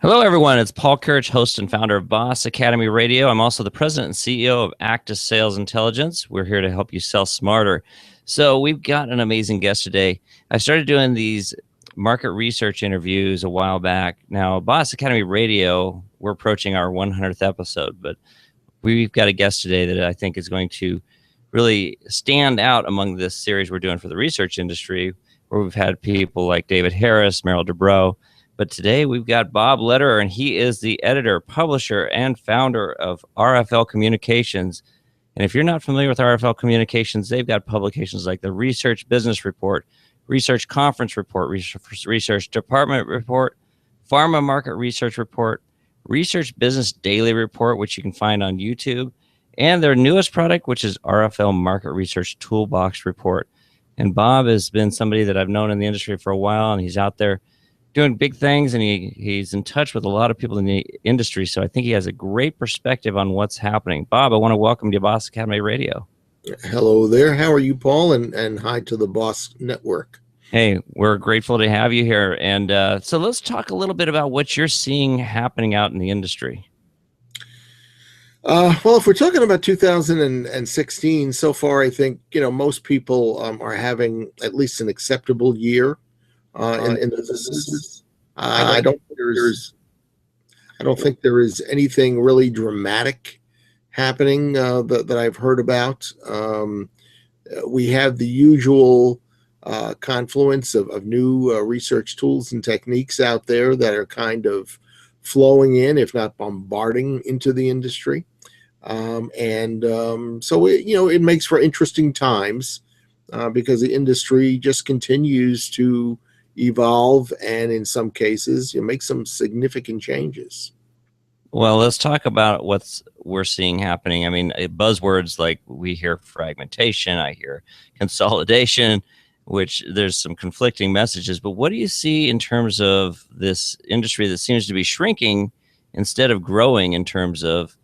Hello, everyone. It's Paul Kirch, host and founder of Boss Academy Radio. I'm also the president and CEO of Actus Sales Intelligence. We're here to help you sell smarter. So we've got an amazing guest today. I started doing these market research interviews a while back. Now, Boss Academy Radio, we're approaching our 100th episode, but we've got a guest today that I think is going to really stand out among this series we're doing for the research industry, where we've had people like David Harris, Meryl Dubrow. But today we've got Bob Lederer, and he is the editor, publisher, and founder of RFL Communications. And if you're not familiar with RFL Communications, they've got publications like the Research Business Report, Research Conference Report, Research Department Report, Pharma Market Research Report, Research Business Daily Report, which you can find on YouTube, and their newest product, which is RFL Market Research Toolbox Report. And Bob has been somebody that I've known in the industry for a while, and he's out there doing big things, and he's in touch with a lot of people in the industry. So I think he has a great perspective on what's happening. Bob, I want to welcome you to Boss Academy Radio. Hello there. How are you, Paul? And hi to the Boss Network. Hey, we're grateful to have you here. And so let's talk a little bit about what you're seeing happening out in the industry. Well, if we're talking about 2016, so far, I think, most people are having at least an acceptable year. In the business. I don't think there is anything really dramatic happening that I've heard about. We have the usual confluence of new research tools and techniques out there that are kind of flowing in, if not bombarding, into the industry. So it makes for interesting times because the industry just continues to evolve, and in some cases, you make some significant changes. Well, let's talk about what we're seeing happening. I mean, buzzwords like we hear fragmentation, I hear consolidation, which there's some conflicting messages. But what do you see in terms of this industry that seems to be shrinking instead of growing in terms of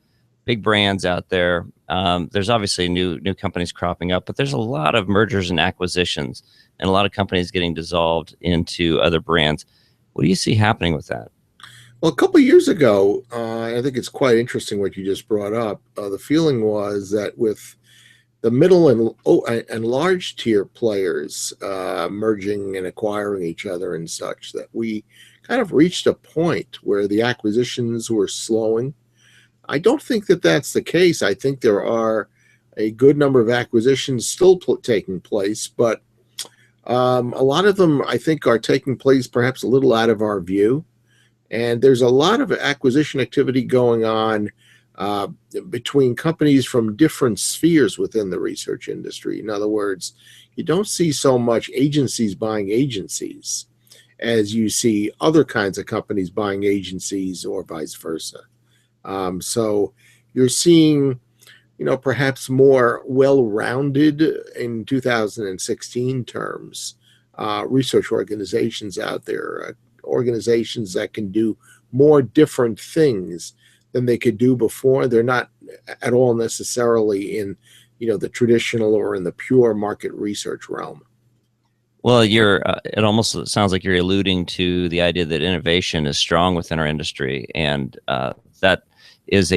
big brands out there? There's obviously new companies cropping up, but there's a lot of mergers and acquisitions and a lot of companies getting dissolved into other brands. What do you see happening with that? Well, a couple of years ago, I think it's quite interesting what you just brought up. The feeling was that with the middle and large tier players merging and acquiring each other and such, that we kind of reached a point where the acquisitions were slowing. I don't think that that's the case. I think there are a good number of acquisitions still taking place, but a lot of them, I think, are taking place perhaps a little out of our view. And there's a lot of acquisition activity going on between companies from different spheres within the research industry. In other words, you don't see so much agencies buying agencies as you see other kinds of companies buying agencies or vice versa. So you're seeing, perhaps more well-rounded in 2016 terms, research organizations out there, organizations that can do more different things than they could do before. They're not at all necessarily in, the traditional or in the pure market research realm. Well, it almost sounds like you're alluding to the idea that innovation is strong within our industry, and that is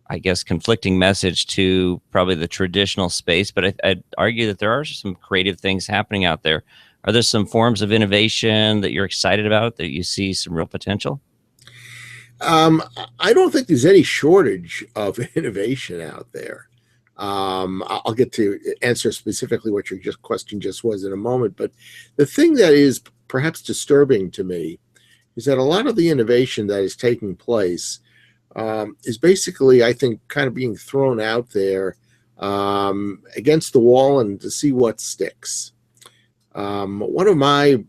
I guess, conflicting message to probably the traditional space, but I'd argue that there are some creative things happening out there. Are there some forms of innovation that you're excited about, that you see some real potential? I don't think there's any shortage of innovation out there. I'll get to answer specifically what your question just was in a moment, but the thing that is perhaps disturbing to me is that a lot of the innovation that is taking place is basically, I think, kind of being thrown out there against the wall and to see what sticks. One of my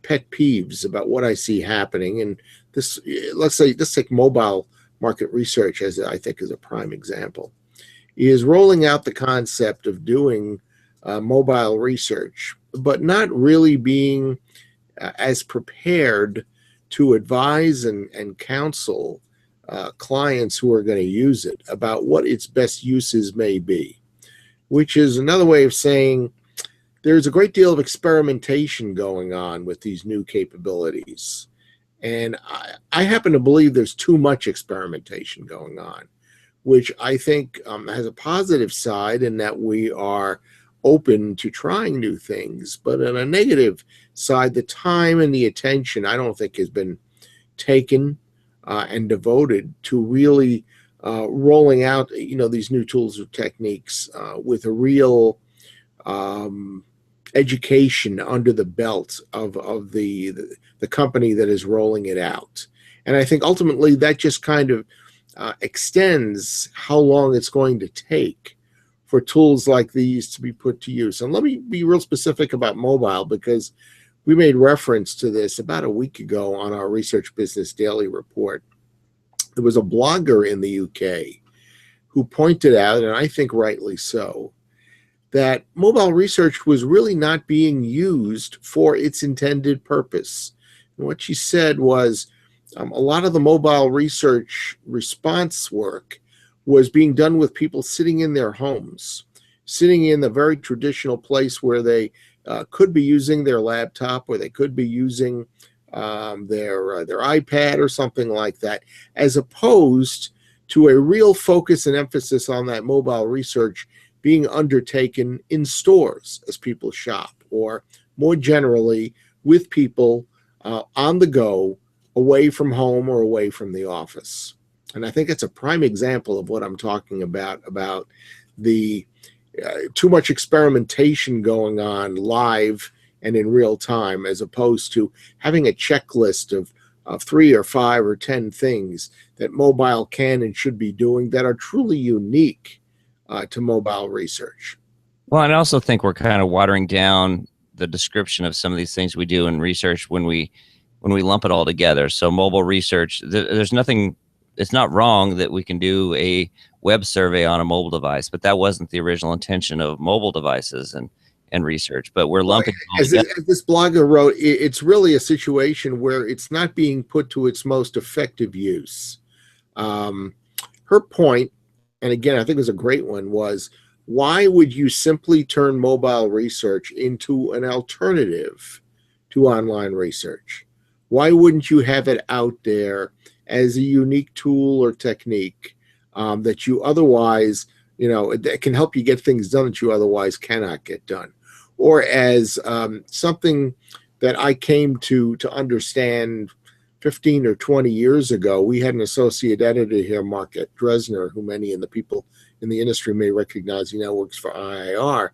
pet peeves about what I see happening, and this, let's take mobile market research as I think is a prime example, is rolling out the concept of doing mobile research, but not really being as prepared to advise and counsel clients who are going to use it about what its best uses may be, which is another way of saying there's a great deal of experimentation going on with these new capabilities. And I happen to believe there's too much experimentation going on, which I think has a positive side in that we are open to trying new things. But on a negative side, the time and the attention I don't think has been taken and devoted to really rolling out, these new tools or techniques with a real education under the belt of the company that is rolling it out. And I think ultimately that just kind of extends how long it's going to take for tools like these to be put to use. And let me be real specific about mobile, because we made reference to this about a week ago on our Research Business Daily report. There was a blogger in the UK who pointed out, and I think rightly so, that mobile research was really not being used for its intended purpose. And what she said was a lot of the mobile research response work was being done with people sitting in their homes, sitting in the very traditional place where they could be using their laptop, or they could be using their iPad or something like that, as opposed to a real focus and emphasis on that mobile research being undertaken in stores as people shop, or more generally with people on the go, away from home or away from the office. And I think it's a prime example of what I'm talking about the too much experimentation going on live and in real time, as opposed to having a checklist of 3 or 5 or 10 things that mobile can and should be doing that are truly unique to mobile research. Well, and I also think we're kind of watering down the description of some of these things we do in research when we lump it all together. So mobile research, there's nothing, it's not wrong that we can do a web survey on a mobile device, but that wasn't the original intention of mobile devices and research. But we're lumping it all together. As this blogger wrote, it's really a situation where it's not being put to its most effective use. Her point, and again, I think it was a great one, was why would you simply turn mobile research into an alternative to online research? Why wouldn't you have it out there as a unique tool or technique that you otherwise, that can help you get things done that you otherwise cannot get done? Or as something that I came to understand 15 or 20 years ago. We had an associate editor here, Mark Dresner, who many of the people in the industry may recognize. He now works for IIR.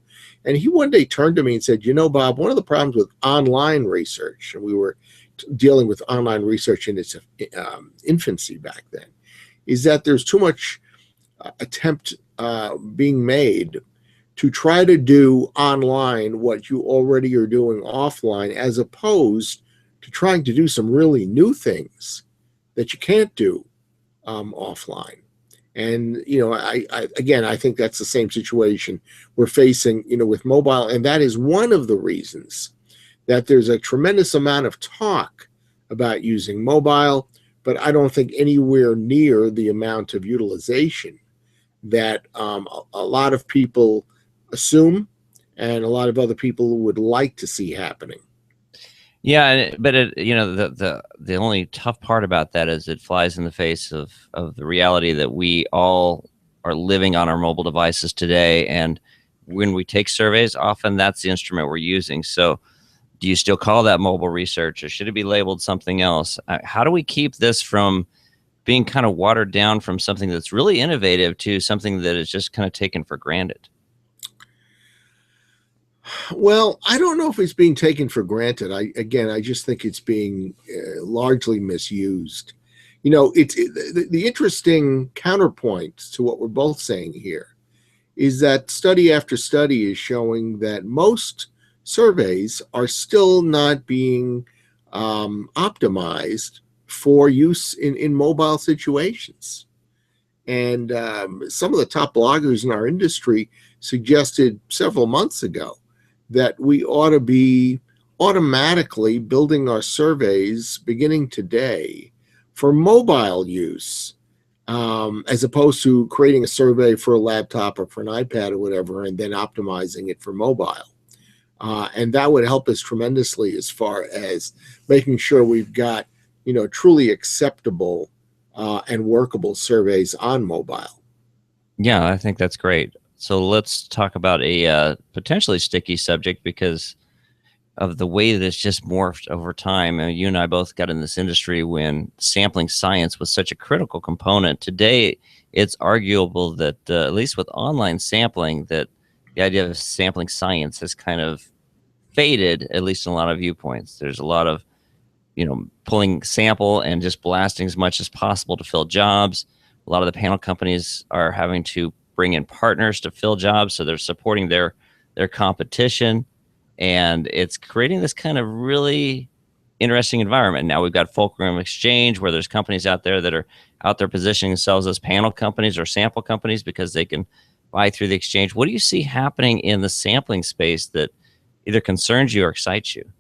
And he one day turned to me and said, Bob, one of the problems with online research, and we were dealing with online research in its infancy back then, is that there's too much attempt being made to try to do online what you already are doing offline, as opposed to trying to do some really new things that you can't do offline. And, I think that's the same situation we're facing, with mobile. And that is one of the reasons that there's a tremendous amount of talk about using mobile, but I don't think anywhere near the amount of utilization that a lot of people assume and a lot of other people would like to see happening. Yeah, but the only tough part about that is it flies in the face of the reality that we all are living on our mobile devices today. And when we take surveys, often that's the instrument we're using. So do you still call that mobile research, or should it be labeled something else? How do we keep this from being kind of watered down from something that's really innovative to something that is just kind of taken for granted? Well, I don't know if it's being taken for granted. I just think it's being largely misused. The interesting counterpoint to what we're both saying here is that study after study is showing that most surveys are still not being optimized for use in mobile situations. And some of the top bloggers in our industry suggested several months ago that we ought to be automatically building our surveys beginning today for mobile use, as opposed to creating a survey for a laptop or for an iPad or whatever, and then optimizing it for mobile. And that would help us tremendously as far as making sure we've got truly acceptable and workable surveys on mobile. Yeah, I think that's great. So let's talk about a potentially sticky subject because of the way that it's just morphed over time. And you and I both got in this industry when sampling science was such a critical component. Today, it's arguable that at least with online sampling, that the idea of sampling science has kind of faded, at least in a lot of viewpoints. There's a lot of pulling sample and just blasting as much as possible to fill jobs. A lot of the panel companies are having to bring in partners to fill jobs, so they're supporting their competition, and it's creating this kind of really interesting environment. Now we've got Fulcrum Exchange, where there's companies out there that are out there positioning themselves as panel companies or sample companies because they can buy through the exchange. What do you see happening in the sampling space that either concerns you or excites you?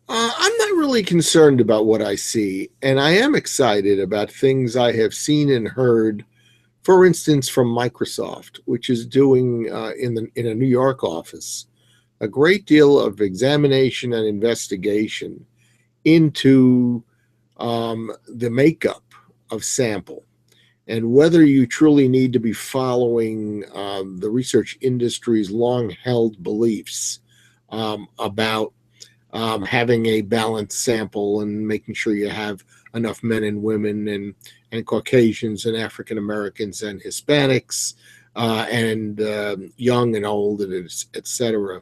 I'm not really concerned about what I see, and I am excited about things I have seen and heard. For instance, from Microsoft, which is doing in a New York office a great deal of examination and investigation into the makeup of sample and whether you truly need to be following the research industry's long-held beliefs about having a balanced sample and making sure you have enough men and women and Caucasians and African Americans and Hispanics and young and old, and et cetera.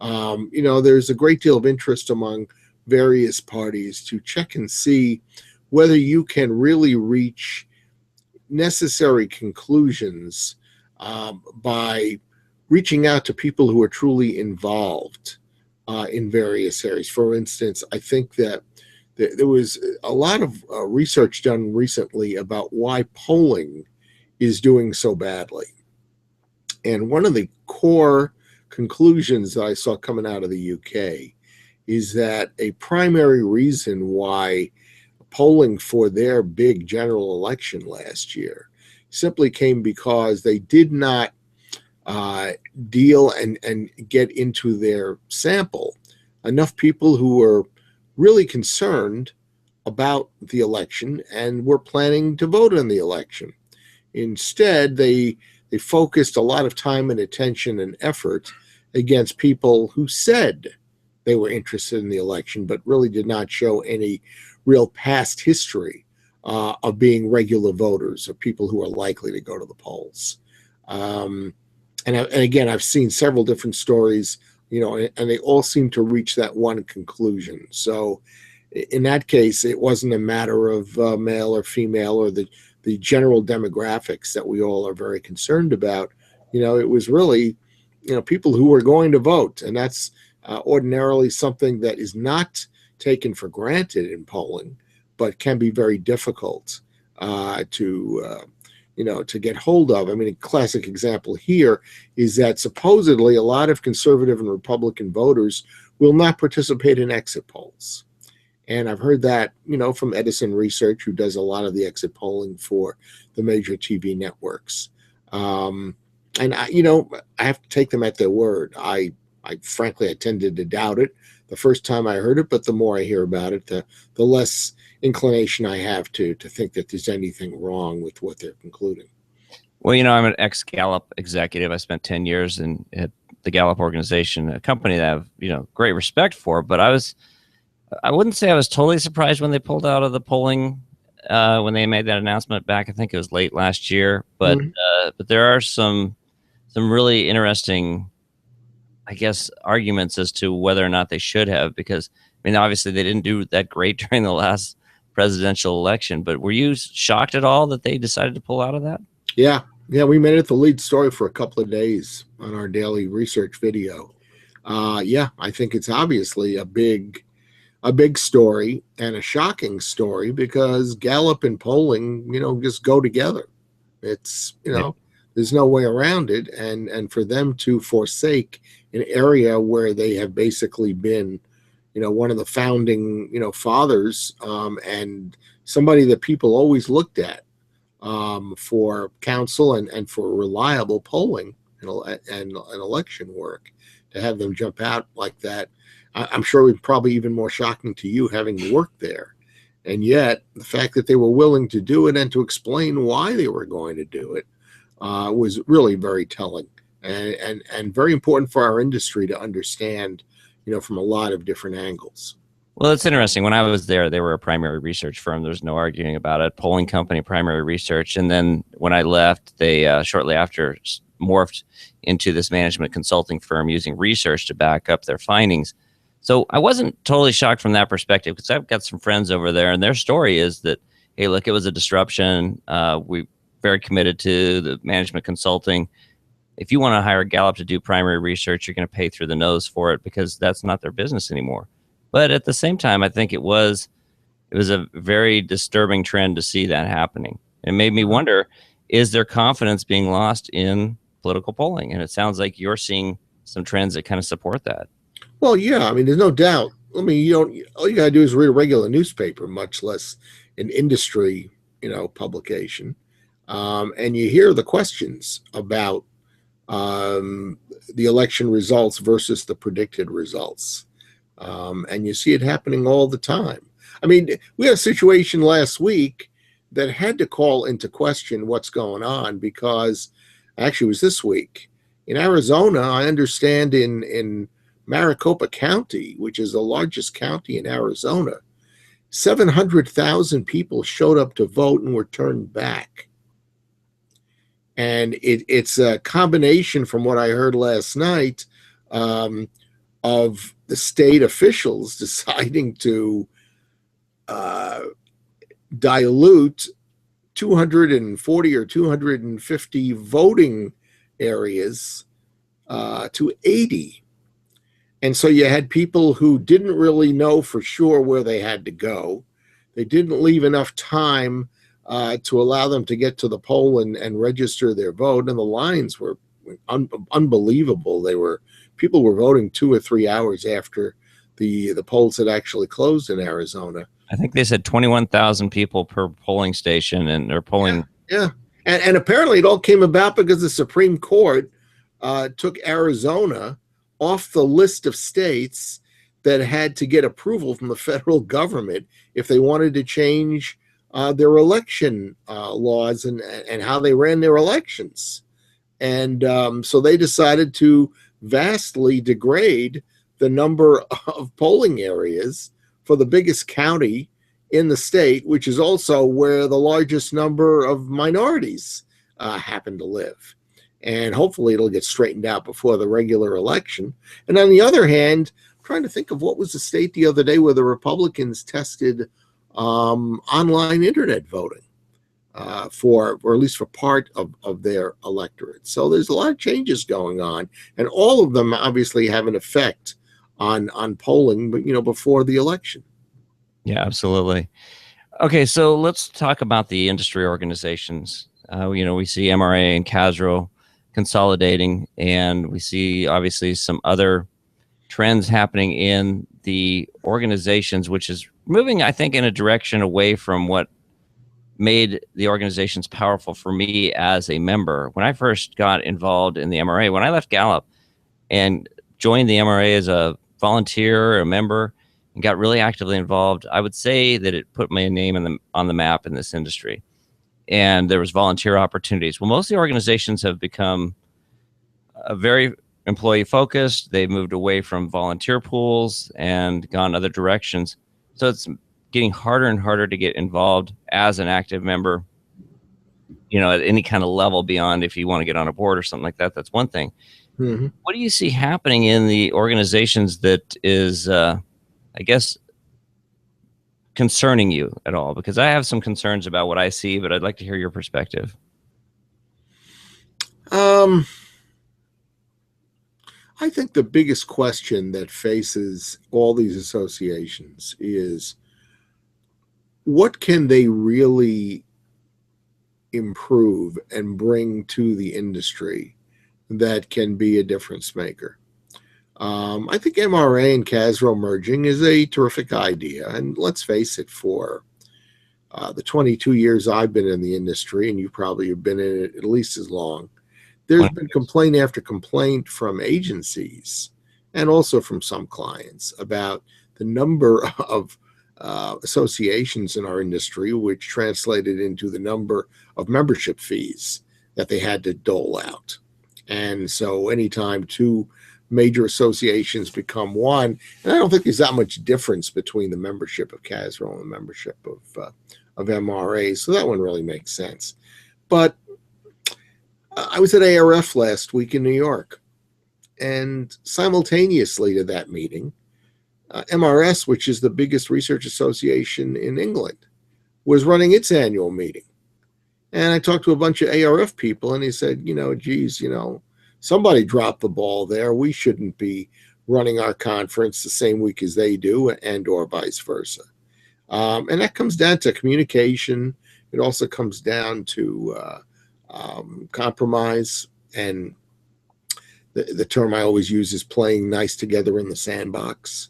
There's a great deal of interest among various parties to check and see whether you can really reach necessary conclusions by reaching out to people who are truly involved in various areas. For instance, I think that there was a lot of research done recently about why polling is doing so badly. And one of the core conclusions that I saw coming out of the UK is that a primary reason why polling for their big general election last year simply came because they did not deal and get into their sample enough people who were really concerned about the election and were planning to vote in the election. Instead, they focused a lot of time and attention and effort against people who said they were interested in the election, but really did not show any real past history of being regular voters or people who are likely to go to the polls. And again, I've seen several different stories, and they all seem to reach that one conclusion. So in that case, it wasn't a matter of male or female or the general demographics that we all are very concerned about. It was really, people who were going to vote. And that's ordinarily something that is not taken for granted in polling, but can be very difficult to get hold of. I mean, a classic example here is that supposedly a lot of conservative and Republican voters will not participate in exit polls. And I've heard that, from Edison Research, who does a lot of the exit polling for the major TV networks. And I have to take them at their word. I frankly, I tended to doubt it the first time I heard it, but the more I hear about it, the less inclination I have to think that there's anything wrong with what they're concluding. Well, I'm an ex-Gallup executive. I spent 10 years at the Gallup organization, a company that I have, great respect for. But I wouldn't say I was totally surprised when they pulled out of the polling when they made that announcement back. I think it was late last year. But but there are some really interesting, I guess, arguments as to whether or not they should have, because obviously they didn't do that great during the last presidential election. But were you shocked at all that they decided to pull out of that? Yeah, we made it the lead story for a couple of days on our daily research video. I think it's obviously a big story and a shocking story because Gallup and polling, just go together. It's there's no way around it, and for them to forsake an area where they have basically been, one of the founding, fathers, and somebody that people always looked at for counsel and for reliable polling and election work, to have them jump out like that, I'm sure it was probably even more shocking to you having worked there. And yet, the fact that they were willing to do it and to explain why they were going to do it was really very telling and very important for our industry to understand, from a lot of different angles. Well, it's interesting. When I was there, they were a primary research firm. There's no arguing about it. Polling company, primary research. And then when I left, they shortly after morphed into this management consulting firm using research to back up their findings. So I wasn't totally shocked from that perspective because I've got some friends over there, and their story is that, hey, look, it was a disruption. We very committed to the management consulting. If you want to hire Gallup to do primary research, you're going to pay through the nose for it because that's not their business anymore. But at the same time, I think it was a very disturbing trend to see that happening. It made me wonder, is there confidence being lost in political polling? And it sounds like you're seeing some trends that kind of support that. Well, yeah, I mean, there's no doubt. I mean, all you got to do is read a regular newspaper, much less an industry, publication. And you hear the questions about the election results versus the predicted results. And you see it happening all the time. I mean, we had a situation last week that had to call into question what's going on because actually it was this week. In Arizona, I understand in Maricopa County, which is the largest county in Arizona, 700,000 people showed up to vote and were turned back. And it's a combination, from what I heard last night, of the state officials deciding to dilute 240 or 250 voting areas to 80. And so you had people who didn't really know for sure where they had to go. They didn't leave enough time to allow them to get to the poll and register their vote. And the lines were unbelievable. People were voting 2 or 3 hours after the polls had actually closed in Arizona. I think they said 21,000 people per polling station, and they're polling. Yeah. And apparently it all came about because the Supreme Court took Arizona off the list of states that had to get approval from the federal government if they wanted to change their election laws and how they ran their elections. And so they decided to vastly degrade the number of polling areas for the biggest county in the state, which is also where the largest number of minorities happen to live. And hopefully it'll get straightened out before the regular election. And on the other hand, I'm trying to think of what was the state the other day where the Republicans tested online internet voting or at least for part of their electorate. So there's a lot of changes going on, and all of them obviously have an effect on polling, but before the election. Yeah, absolutely. Okay, so let's talk about the industry organizations. We see MRA and CASRO consolidating, and we see obviously some other trends happening in the organizations, which is moving, I think, in a direction away from what made the organizations powerful for me as a member. When I first got involved in the MRA, when I left Gallup and joined the MRA as a volunteer, a member, and got really actively involved, I would say that it put my name on the map in this industry. And there was volunteer opportunities. Well, most of the organizations have become very employee focused. They've moved away from volunteer pools and gone other directions. So it's getting harder and harder to get involved as an active member, at any kind of level beyond if you want to get on a board or something like that. That's one thing. Mm-hmm. What do you see happening in the organizations that is, I guess, concerning you at all? Because I have some concerns about what I see, but I'd like to hear your perspective. I think the biggest question that faces all these associations is, what can they really improve and bring to the industry that can be a difference maker? I think MRA and CASRO merging is a terrific idea. And let's face it, for the 22 years I've been in the industry, and you probably have been in it at least as long, there's been complaint after complaint from agencies and also from some clients about the number of associations in our industry, which translated into the number of membership fees that they had to dole out. And so anytime two major associations become one, and I don't think there's that much difference between the membership of Casro and the membership of MRA, so that one really makes sense. But I was at ARF last week in New York, and simultaneously to that meeting, MRS, which is the biggest research association in England, was running its annual meeting. And I talked to a bunch of ARF people, and they said, geez, somebody dropped the ball there. We shouldn't be running our conference the same week as they do, and or vice versa. And that comes down to communication. It also comes down to compromise. And the term I always use is playing nice together in the sandbox.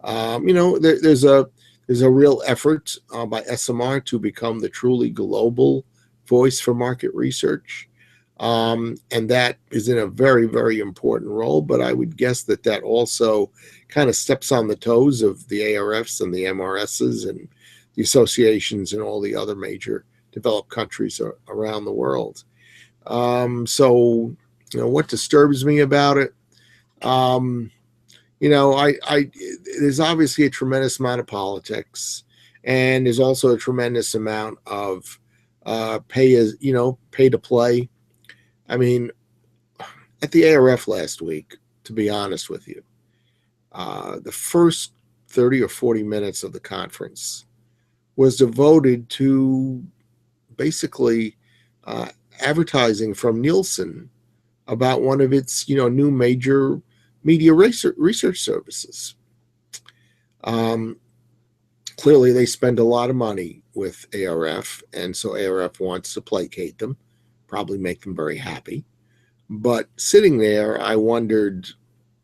There's a real effort by SMR to become the truly global voice for market research. And that is in a very, very important role. But I would guess that also kind of steps on the toes of the ARFs and the MRSs and the associations in all the other major developed countries around the world. So, what disturbs me about it? There's obviously a tremendous amount of politics, and there's also a tremendous amount of pay to play. I mean, at the ARF last week, to be honest with you, the first 30 or 40 minutes of the conference was devoted to basically advertising from Nielsen about one of its, new major media research services. Clearly, they spend a lot of money with ARF, and so ARF wants to placate them, probably make them very happy. But sitting there, I wondered,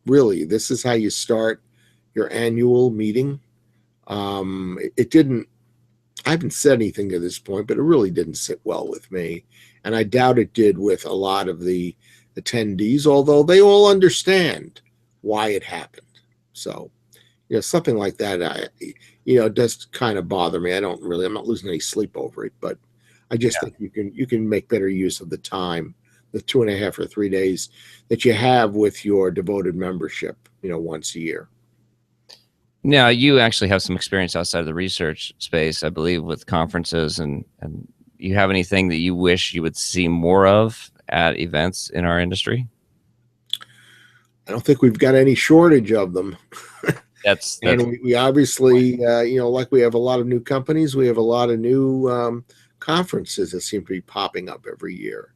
really, this is how you start your annual meeting? It didn't, I haven't said anything to this point, but it really didn't sit well with me. And I doubt it did with a lot of the attendees, although they all understand why it happened. So, something like that, does kind of bother me. I'm not losing any sleep over it, but I just think you can make better use of the time, the 2.5 or 3 days that you have with your devoted membership, once a year. Now, you actually have some experience outside of the research space, I believe, with conferences, and you have anything that you wish you would see more of at events in our industry? I don't think we've got any shortage of them. That's and we obviously, like we have a lot of new companies, we have a lot of new conferences that seem to be popping up every year.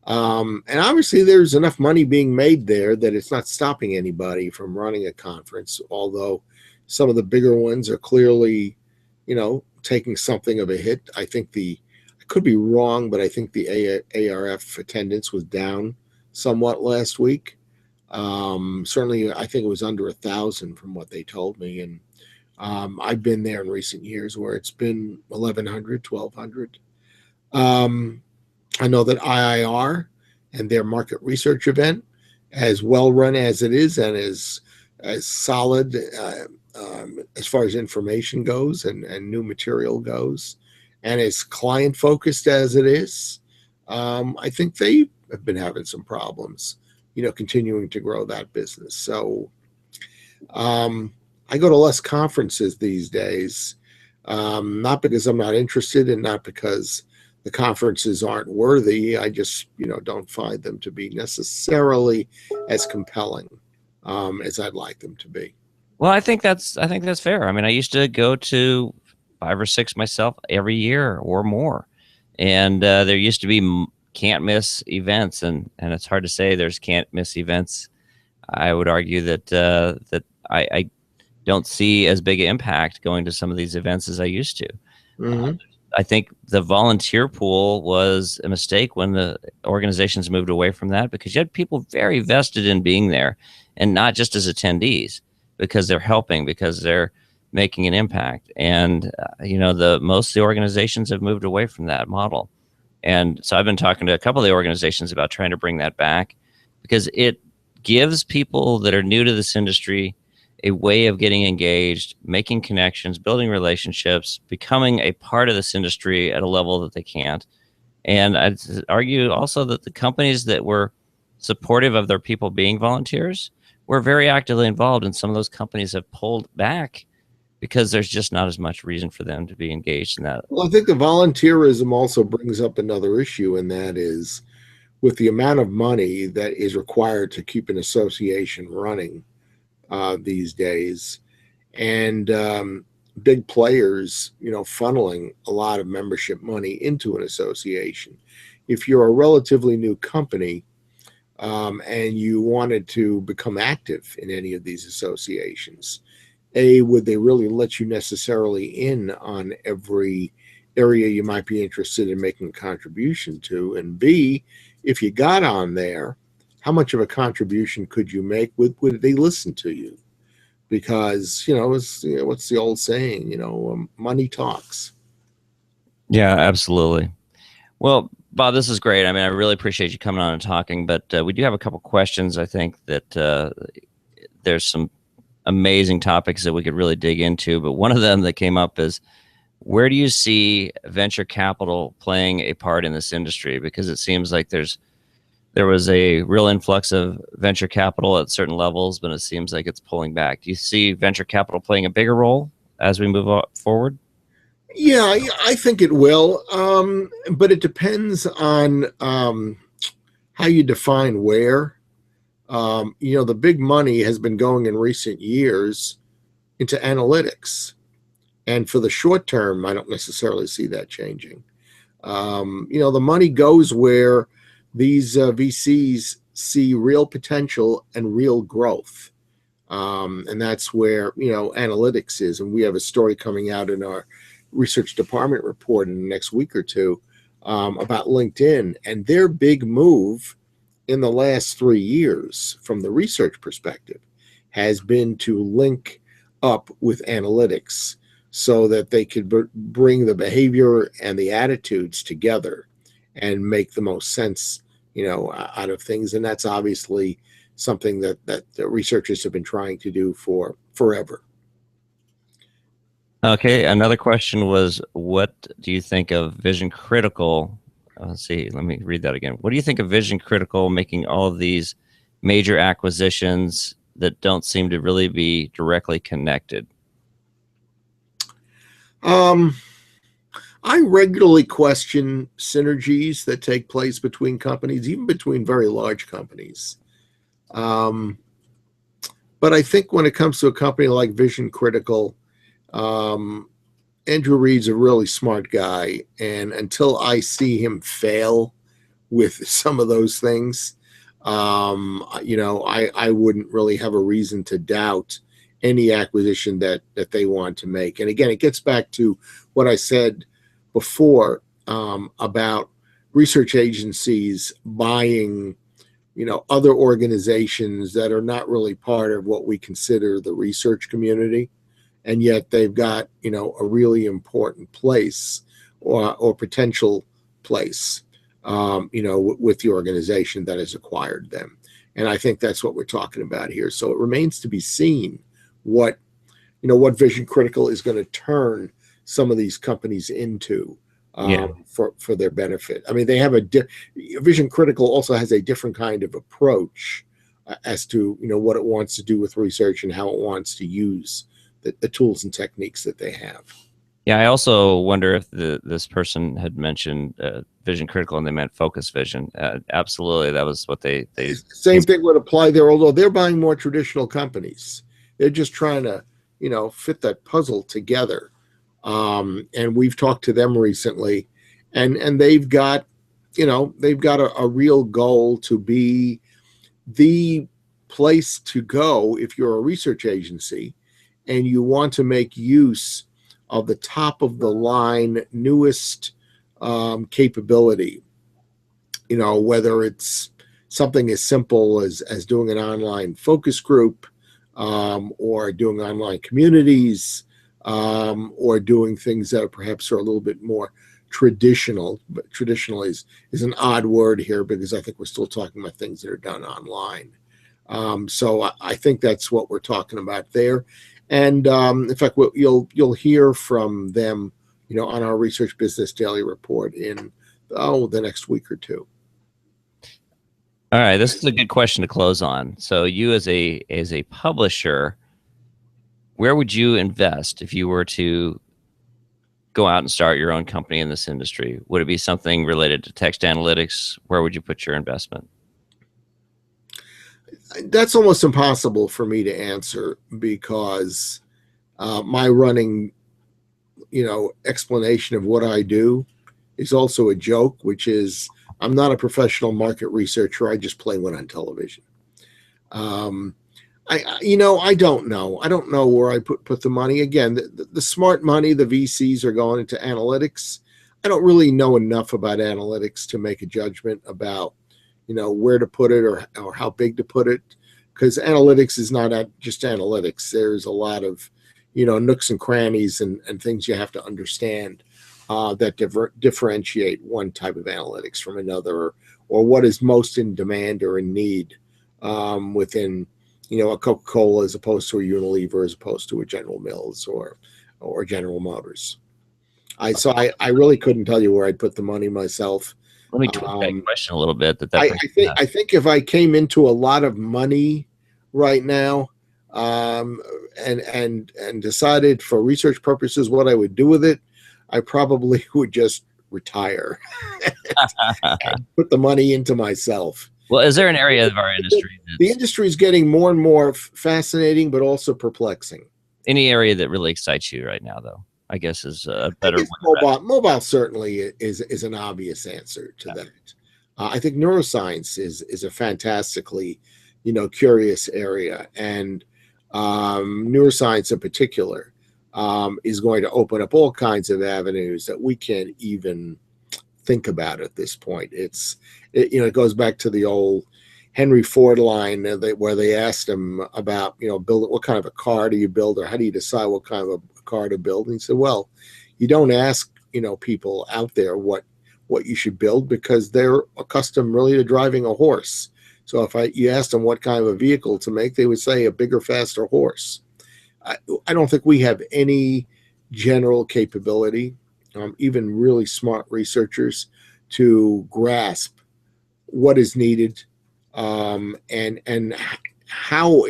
And obviously there's enough money being made there that it's not stopping anybody from running a conference, although some of the bigger ones are clearly, taking something of a hit. I think I could be wrong, but I think the ARF attendance was down somewhat last week. Certainly, I think it was under 1,000 from what they told me. And I've been there in recent years where it's been 1,100, 1,200. I know that IIR and their market research event, as well run as it is and as solid as far as information goes and new material goes, and as client focused as it is, I think they have been having some problems, continuing to grow that business. So I go to less conferences these days, not because I'm not interested and not because the conferences aren't worthy. I just, don't find them to be necessarily as compelling as I'd like them to be. Well, I think that's fair. I mean, I used to go to 5 or 6 myself every year or more, and there used to be can't miss events, and it's hard to say there's can't miss events. I would argue that I don't see as big an impact going to some of these events as I used to. Mm-hmm. I think the volunteer pool was a mistake when the organizations moved away from that, because you had people very vested in being there, and not just as attendees, because they're helping, because they're making an impact. And most of the organizations have moved away from that model. And so I've been talking to a couple of the organizations about trying to bring that back, because it gives people that are new to this industry a way of getting engaged, making connections, building relationships, becoming a part of this industry at a level that they can't. And I'd argue also that the companies that were supportive of their people being volunteers were very actively involved, and some of those companies have pulled back because there's just not as much reason for them to be engaged in that. Well, I think the volunteerism also brings up another issue, and that is with the amount of money that is required to keep an association running these days, and big players, funneling a lot of membership money into an association. If you're a relatively new company and you wanted to become active in any of these associations, would they really let you necessarily in on every area you might be interested in making a contribution to? And B, if you got on there, how much of a contribution could you make? Would they listen to you? Because what's the old saying? Money talks. Yeah, absolutely. Well, Bob, this is great. I mean, I really appreciate you coming on and talking, but we do have a couple questions. I think that there's some amazing topics that we could really dig into, but one of them that came up is, where do you see venture capital playing a part in this industry? Because it seems like there was a real influx of venture capital at certain levels, but it seems like it's pulling back. Do you see venture capital playing a bigger role as we move forward? Yeah, I think it will, but it depends on how you define where. The big money has been going in recent years into analytics. And for the short term, I don't necessarily see that changing. The money goes where these VCs see real potential and real growth. And that's where, analytics is. And we have a story coming out in our research department report in the next week or two about LinkedIn and their big move in the last 3 years from the research perspective has been to link up with analytics so that they could bring the behavior and the attitudes together and make the most sense, out of things. And that's obviously something that the researchers have been trying to do for forever. Okay, another question was, what do you think of Vision Critical? Let's see, let me read that again. What do you think of Vision Critical making all of these major acquisitions that don't seem to really be directly connected? I regularly question synergies that take place between companies, even between very large companies. But I think when it comes to a company like Vision Critical, Andrew Reed's a really smart guy, and until I see him fail with some of those things, I wouldn't really have a reason to doubt any acquisition that they want to make. And again, it gets back to what I said before about research agencies buying, other organizations that are not really part of what we consider the research community, and yet they've got, a really important place or potential place, with the organization that has acquired them. And I think that's what we're talking about here. So it remains to be seen what Vision Critical is going to turn some of these companies into for their benefit. I mean, they have Vision Critical also has a different kind of approach as to, what it wants to do with research and how it wants to use the tools and techniques that they have. Yeah, I also wonder if this person had mentioned Vision Critical and they meant Focus Vision. Absolutely, that was what they Same thing would apply there, although they're buying more traditional companies. They're just trying to, fit that puzzle together. And we've talked to them recently, and they've got, a real goal to be the place to go if you're a research agency and you want to make use of the top of the line, newest capability, whether it's something as simple as doing an online focus group, or doing online communities, or doing things that perhaps are a little bit more traditional. But traditional is an odd word here because I think we're still talking about things that are done online. So I think that's what we're talking about there. And in fact, you'll hear from them, on our Research Business Daily Report in the next week or two. All right, this is a good question to close on. So, you as a publisher, where would you invest if you were to go out and start your own company in this industry? Would it be something related to text analytics? Where would you put your investment? That's almost impossible for me to answer because my running, explanation of what I do is also a joke, which is I'm not a professional market researcher. I just play one on television. Um, I don't know. I don't know where I put the money. Again, the smart money, the VCs are going into analytics. I don't really know enough about analytics to make a judgment about, where to put it or how big to put it, because analytics is not just analytics. There's a lot of, nooks and crannies and things you have to understand that differentiate one type of analytics from another, or what is most in demand or in need within, a Coca-Cola as opposed to a Unilever, as opposed to a General Mills or General Motors. I really couldn't tell you where I'd put the money myself. Let me tweak that Um, question a little bit. That I, brings I me think up. I think if I came into a lot of money right now, um, and decided for research purposes what I would do with it, I probably would just retire and put the money into myself. Well, is there an area of our The, industry the that's industry is getting more and more fascinating, but also perplexing. any area that really excites you right now, though? I guess is a I better way guess of asking. mobile certainly is an obvious answer to that. I think neuroscience is a fantastically, curious area, and neuroscience in particular is going to open up all kinds of avenues that we can't even think about at this point. It goes back to the old Henry Ford line where they asked him about, build what kind of a car do you build, or how do you decide what kind of a car to build? And he said, well, you don't ask, people out there what you should build, because they're accustomed really to driving a horse. So if you asked them what kind of a vehicle to make, they would say a bigger, faster horse. I don't think we have any general capability, even really smart researchers, to grasp what is needed, and how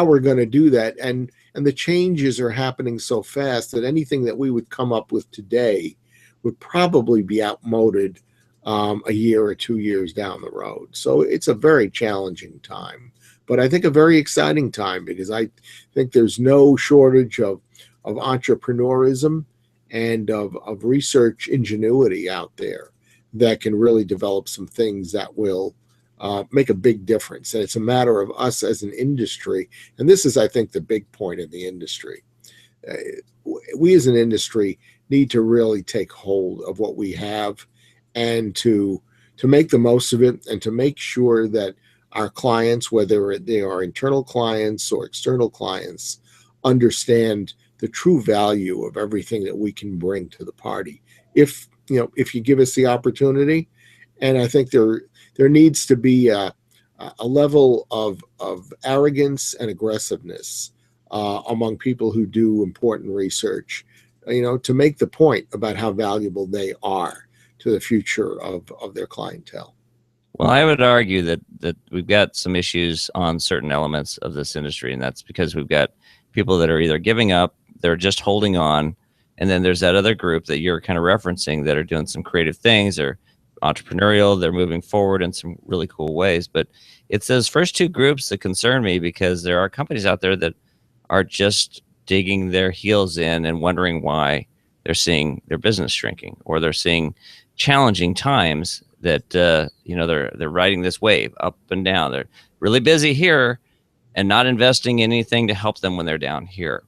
we're going to do that. And the changes are happening so fast that anything that we would come up with today would probably be outmoded a year or 2 years down the road. So it's a very challenging time, but I think a very exciting time, because I think there's no shortage of entrepreneurism and of research ingenuity out there that can really develop some things that will make a big difference. And it's a matter of us as an industry. And this is, I think, the big point in the industry. Uh, we as an industry need to really take hold of what we have, and to make the most of it, and to make sure that our clients, whether they are internal clients or external clients, understand the true value of everything that we can bring to the party. If you give us the opportunity. And I think there needs to be a level of arrogance and aggressiveness among people who do important research, to make the point about how valuable they are to the future of their clientele. Well, I would argue that we've got some issues on certain elements of this industry, and that's because we've got people that are either giving up, they're just holding on, and then there's that other group that you're kind of referencing that are doing some creative things, they're entrepreneurial, they're moving forward in some really cool ways. But it's those first two groups that concern me, because there are companies out there that are just digging their heels in and wondering why they're seeing their business shrinking, or they're seeing challenging times that they're riding this wave up and down. They're really busy here and not investing in anything to help them when they're down here.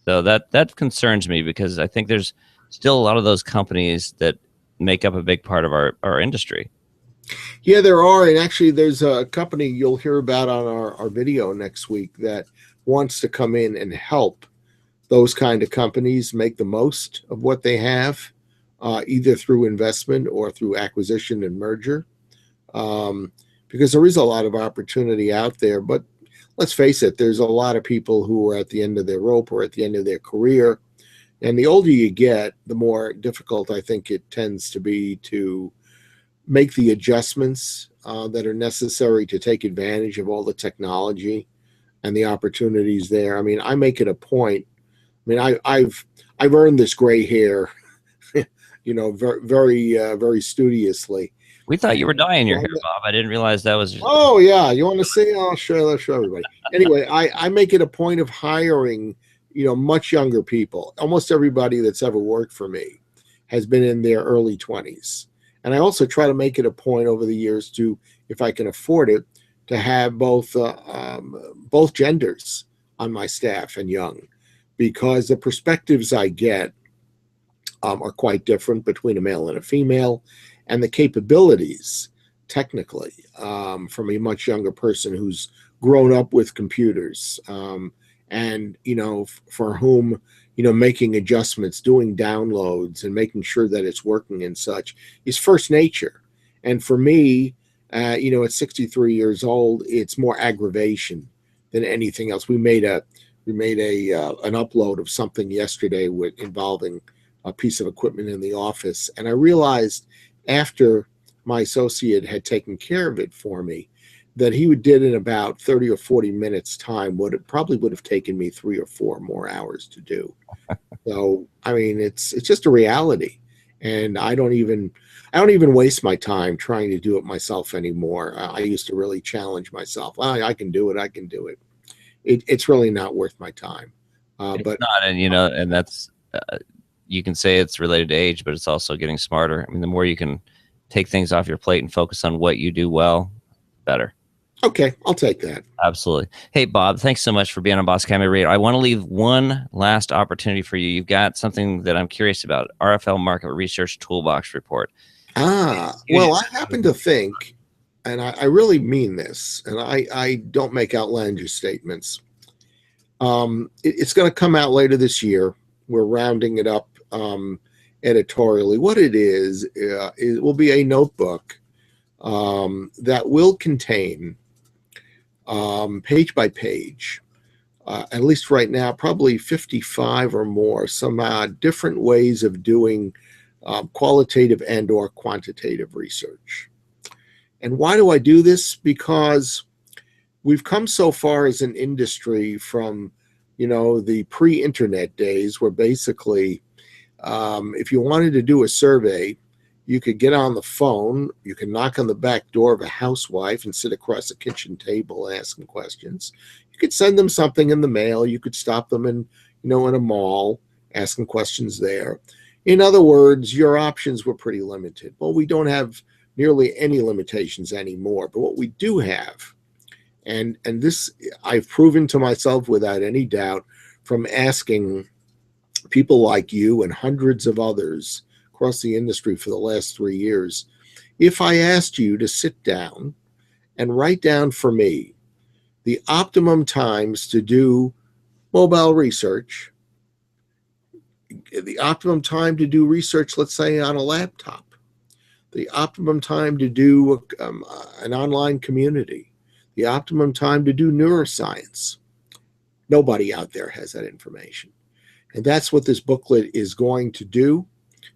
So that concerns me, because I think there's still a lot of those companies that make up a big part of our industry. Yeah, there are. And actually, there's a company you'll hear about on our video next week that wants to come in and help those kind of companies make the most of what they have, either through investment or through acquisition and merger. Um, because there is a lot of opportunity out there. But let's face it, there's a lot of people who are at the end of their rope or at the end of their career. And the older you get, the more difficult I think it tends to be to make the adjustments that are necessary to take advantage of all the technology and the opportunities there. I mean, I make it a point. I mean, I've earned this gray hair, very studiously. We thought you were And dyeing your hair, Bob. I didn't realize that was. oh yeah, you want to see? I'll show everybody. Anyway, I make it a point of hiring, much younger people. Almost everybody that's ever worked for me has been in their early 20s. And I also try to make it a point over the years to, if I can afford it, to have both genders on my staff and young, because the perspectives I get are quite different between a male and a female, and the capabilities technically from a much younger person who's grown up with computers and for whom making adjustments, doing downloads, and making sure that it's working and such is first nature. And for me, at 63 years old, it's more aggravation than anything else. We made an upload of something yesterday involving a piece of equipment in the office, and I realized after my associate had taken care of it for me that he did in about 30 or 40 minutes time what it probably would have taken me 3 or 4 more hours to do. So I mean, it's just a reality, and I don't even waste my time trying to do it myself anymore. I used to really challenge myself. I can do it. It's really not worth my time. But not, and that's you can say it's related to age, but it's also getting smarter. I mean, the more you can take things off your plate and focus on what you do well, better. Okay, I'll take that. Absolutely. Hey, Bob, thanks so much for being on Boss Academy Radio. I want to leave one last opportunity for you. You've got something that I'm curious about, RFL Market Research Toolbox Report. Well, I happen to think, and I really mean this, and I don't make outlandish statements. It's going to come out later this year. We're rounding it up editorially. What it is, it will be a notebook that will contain page by page, at least right now, probably 55 or more, some different ways of doing qualitative and or quantitative research. And why do I do this? Because we've come so far as an industry from, the pre-internet days where basically if you wanted to do a survey, you could get on the phone, you can knock on the back door of a housewife and sit across a kitchen table and ask them questions. You could send them something in the mail. You could stop them in a mall, ask them questions there. In other words, your options were pretty limited. Well, we don't have nearly any limitations anymore. But what we do have, and this I've proven to myself without any doubt from asking people like you and hundreds of others across the industry for the last 3 years, if I asked you to sit down and write down for me the optimum times to do mobile research, the optimum time to do research, let's say on a laptop, the optimum time to do an online community, the optimum time to do neuroscience, nobody out there has that information. And that's what this booklet is going to do.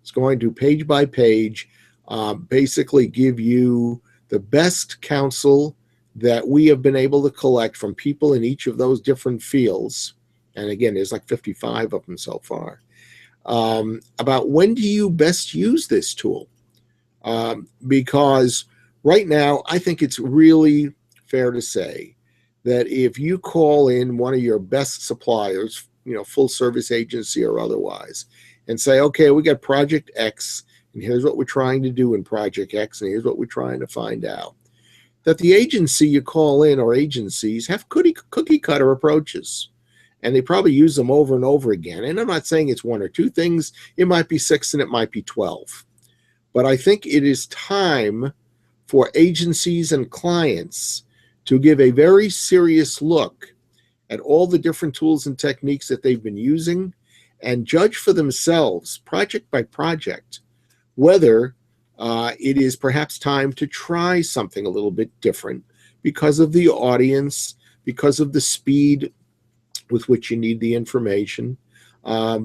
It's going to page by page basically give you the best counsel that we have been able to collect from people in each of those different fields. And again, there's like 55 of them so far. About when do you best use this tool? Because right now, I think it's really fair to say that if you call in one of your best suppliers, full service agency or otherwise, and say, okay, we got Project X, and here's what we're trying to do in Project X, and here's what we're trying to find out, that the agency you call in or agencies have cookie cutter approaches, and they probably use them over and over again. And I'm not saying it's 1 or 2 things. It might be 6 and it might be 12. But I think it is time for agencies and clients to give a very serious look at all the different tools and techniques that they've been using and judge for themselves, project by project, whether it is perhaps time to try something a little bit different because of the audience, because of the speed with which you need the information,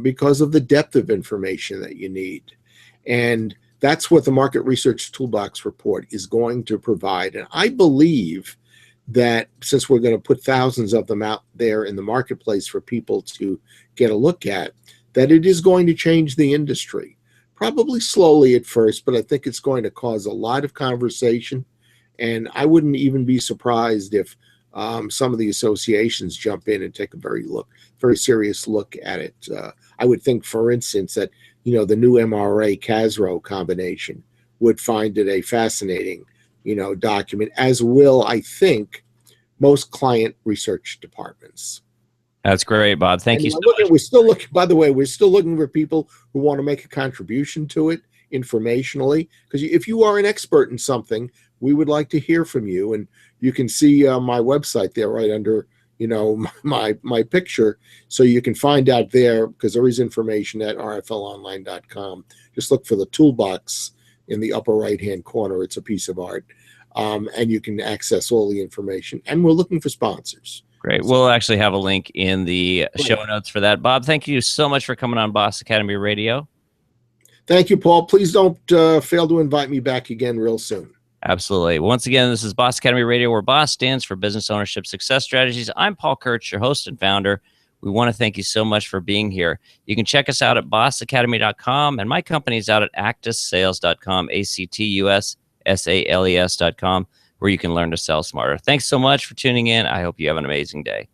because of the depth of information that you need. And that's what the Market Research Toolbox report is going to provide. And I believe that since we're going to put thousands of them out there in the marketplace for people to get a look at, that it is going to change the industry. Probably slowly at first, but I think it's going to cause a lot of conversation. And I wouldn't even be surprised if some of the associations jump in and take a very serious look at it. I would think, for instance, that the new MRA CASRO combination would find it a fascinating document, as will, I think, most client research departments. That's great, Bob. Thank you so much. We're still looking, by the way, we're still looking for people who want to make a contribution to it informationally, because if you are an expert in something, we would like to hear from you. And you can see my website there right under my picture, so you can find out there, because there is information at rflonline.com. Just look for the toolbox in the upper right hand corner. It's a piece of art, and you can access all the information. And we're looking for sponsors. Great. We'll actually have a link in the show notes for that. Bob, thank you so much for coming on Boss Academy Radio. Thank you, Paul. Please don't fail to invite me back again real soon. Absolutely. Once again, this is Boss Academy Radio, where BOSS stands for Business Ownership Success Strategies. I'm Paul Kurtz, your host and founder. We want to thank you so much for being here. You can check us out at bossacademy.com, and my company is out at actussales.com, ACTUSSALES.com, where you can learn to sell smarter. Thanks so much for tuning in. I hope you have an amazing day.